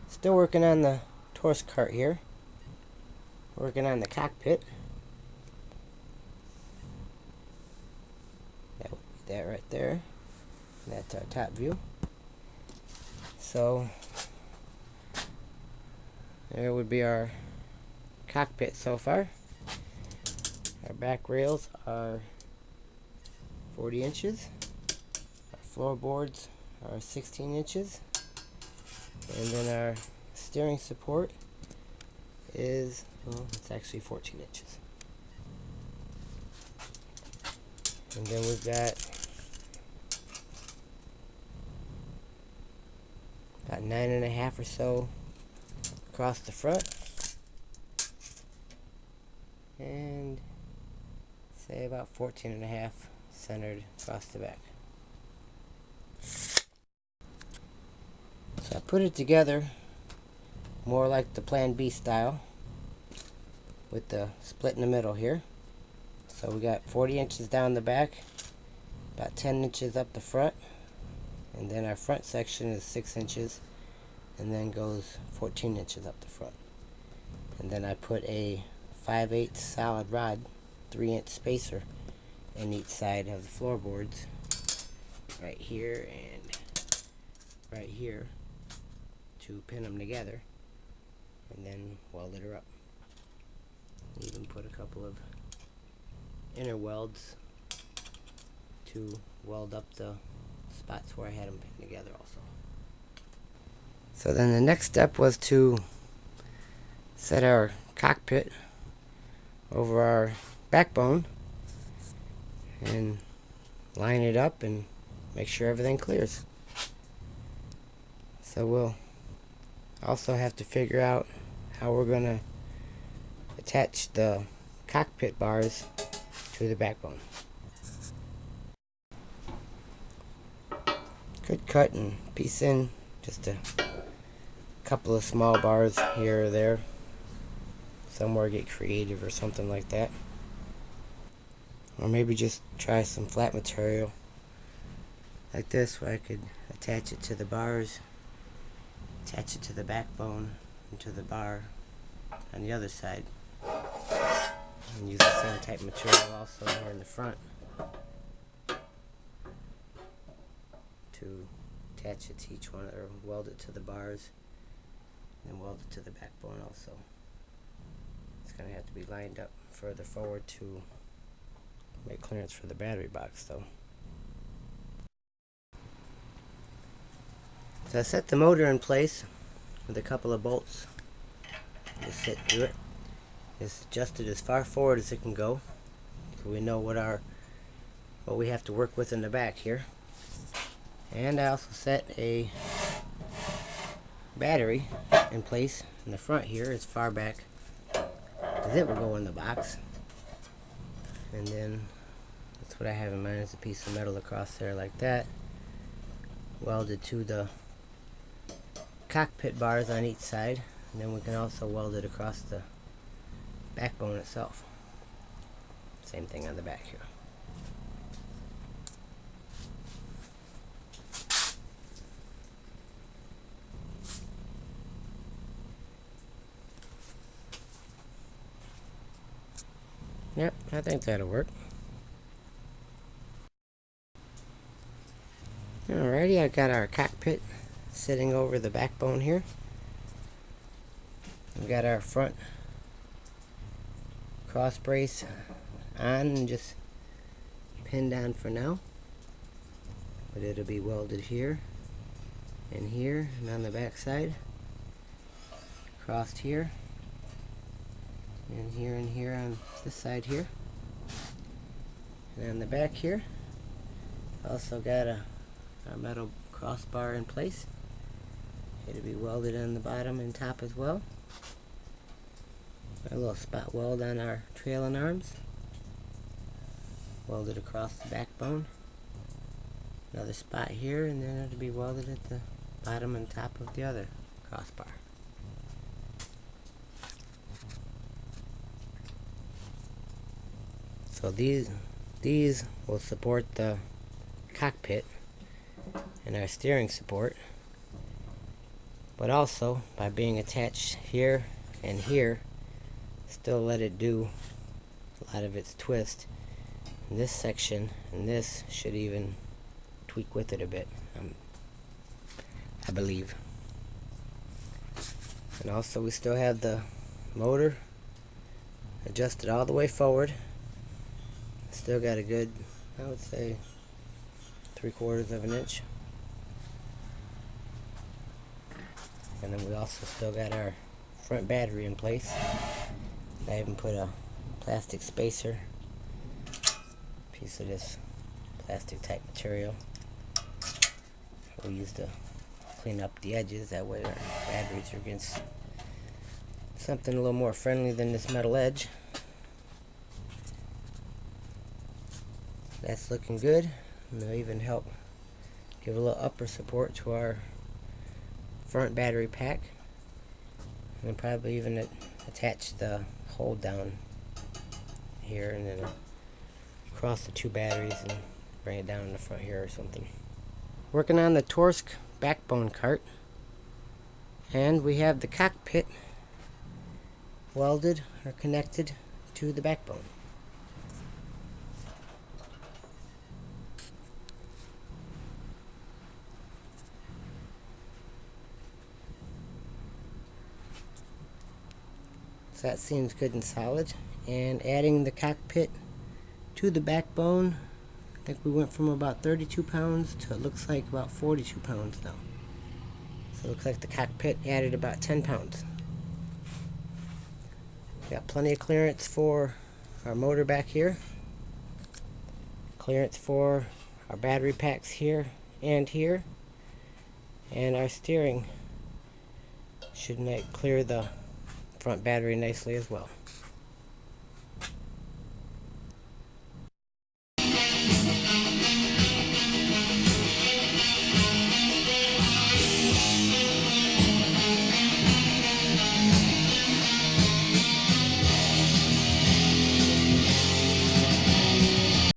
Still working on the Torsk cart here. Working on the cockpit. That would be that right there. That's our top view. So there would be our cockpit so far. Our back rails are 40 inches. Our floorboards are 16 inches. And then our steering support is, well, it's actually 14 inches. And then we've got about 9.5 or so across the front. And say about 14.5 centered across the back. So I put it together more like the Plan B style with the split in the middle here. So we got 40 inches down the back, about 10 inches up the front, and then our front section is 6 inches and then goes 14 inches up the front. And then I put a 5/8 solid rod, 3-inch spacer in each side of the floorboards, right here and right here, to pin them together and then welded her up. Even put a couple of inner welds to weld up the spots where I had them pinned together also. So then the next step was to set our cockpit over our backbone and line it up and make sure everything clears. So we'll also have to figure out how we're going to attach the cockpit bars to the backbone. Could cut and piece in just a couple of small bars here or there. Somewhere get creative or something like that. Or maybe just try some flat material like this where I could attach it to the bars, attach it to the backbone and to the bar on the other side. And use the same type of material also here in the front to attach it to each one, or weld it to the bars and weld it to the backbone also. It's going to have to be lined up further forward to make clearance for the battery box though. So I set the motor in place with a couple of bolts. Just sit through it. It's adjusted as far forward as it can go, so we know what we have to work with in the back here. And I also set a battery in place in the front here as far back as it will go in the box. And then that's what I have in mind, is a piece of metal across there like that, welded to the cockpit bars on each side, and then we can also weld it across the backbone itself. Same thing on the back here. Yep, I think that'll work. Alrighty, I got our cockpit sitting over the backbone here. We've got our front cross brace on and just pinned on for now, but it'll be welded here and here and on the back side, crossed here and here on this side here, and on the back here also got our metal crossbar in place. It'll be welded on the bottom and top as well. A little spot weld on our trailing arms, welded across the backbone. Another spot here, and then it'll be welded at the bottom and top of the other crossbar. So these will support the cockpit and our steering support. but also by being attached here and here, still let it do a lot of its twist. And this section and this should even tweak with it a bit, I believe. And also we still have the motor adjusted all the way forward. Still got a good, I would say, 3/4 of an inch. And then we also still got our front battery in place. I even put a plastic spacer, piece of this plastic type material we use to clean up the edges. That way our batteries are against something a little more friendly than this metal edge. That's looking good, and they'll even help give a little upper support to our front battery pack, and probably even attach the hold down here and then across the two batteries and bring it down in the front here or something. Working on the Torsk backbone cart, and we have the cockpit welded or connected to the backbone. So that seems good and solid. And adding the cockpit to the backbone, I think we went from about 32 pounds to it looks like about 42 pounds now. So it looks like the cockpit added about 10 pounds. Got plenty of clearance for our motor back here. Clearance for our battery packs here and here. And our steering should clear the front battery nicely as well.